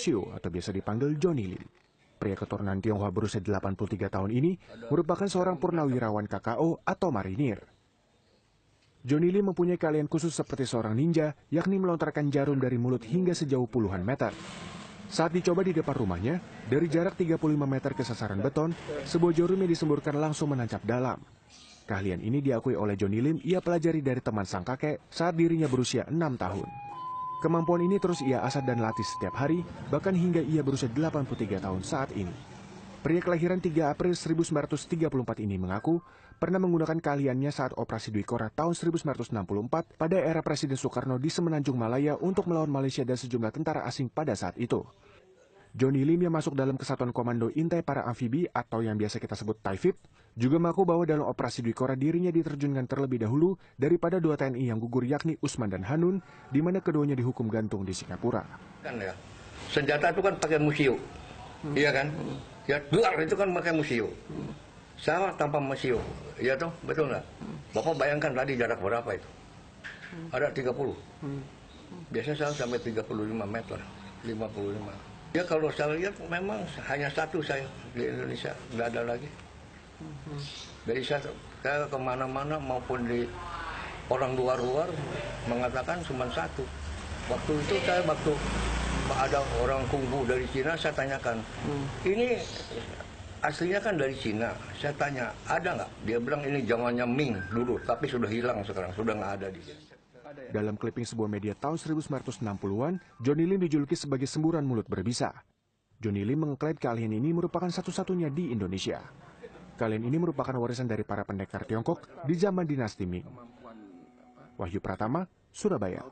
Siu atau biasa dipanggil Johnny Lim. Pria keturunan Tionghoa berusia 83 tahun ini merupakan seorang purnawirawan KKO atau marinir. Johnny Lim mempunyai keahlian khusus seperti seorang ninja, yakni melontarkan jarum dari mulut hingga sejauh puluhan meter. Saat dicoba di depan rumahnya, dari jarak 35 meter ke sasaran beton, sebuah jarum yang disemburkan langsung menancap dalam. Keahlian ini diakui oleh Johnny Lim ia pelajari dari teman sang kakek saat dirinya berusia 6 tahun. Kemampuan ini terus ia asah dan latih setiap hari, bahkan hingga ia berusia 83 tahun saat ini. Pria kelahiran 3 April 1934 ini mengaku pernah menggunakan keahliannya saat Operasi Dwi Korah tahun 1964 pada era Presiden Soekarno di Semenanjung Malaya untuk melawan Malaysia dan sejumlah tentara asing pada saat itu. Johnny Lim yang masuk dalam Kesatuan Komando Intai Para Amfibi atau yang biasa kita sebut TAIFIB, juga mengaku bahwa dalam Operasi Dwi Korah dirinya diterjunkan terlebih dahulu daripada 2 TNI yang gugur yakni Usman dan Hanun, di mana keduanya dihukum gantung di Singapura. Kan ya, senjata itu kan pakai musio, iya kan? Ya, duar itu kan pakai musio. Sama tanpa musio, iya toh, betul nggak? Bapak bayangkan tadi jarak berapa itu? Ada 30. Biasanya saya sampai 35 meter, 55. Ya kalau saya lihat memang hanya satu saya di Indonesia, nggak ada lagi. Jadi saya kemana-mana maupun di orang luar-luar mengatakan cuma satu. Waktu itu waktu ada orang kungfu dari Cina, saya tanyakan, ini aslinya kan dari Cina. Saya tanya, ada nggak? Dia bilang ini zamannya Ming dulu, tapi sudah hilang sekarang, sudah nggak ada di sini. Dalam clipping sebuah media tahun 1960-an, Johnny Lim dijuluki sebagai semburan mulut berbisa. Johnny Lim mengklaim keahlian ini merupakan satu-satunya di Indonesia. Keahlian ini merupakan warisan dari para pendekar Tiongkok di zaman dinasti Ming. Wahyu Pratama, Surabaya.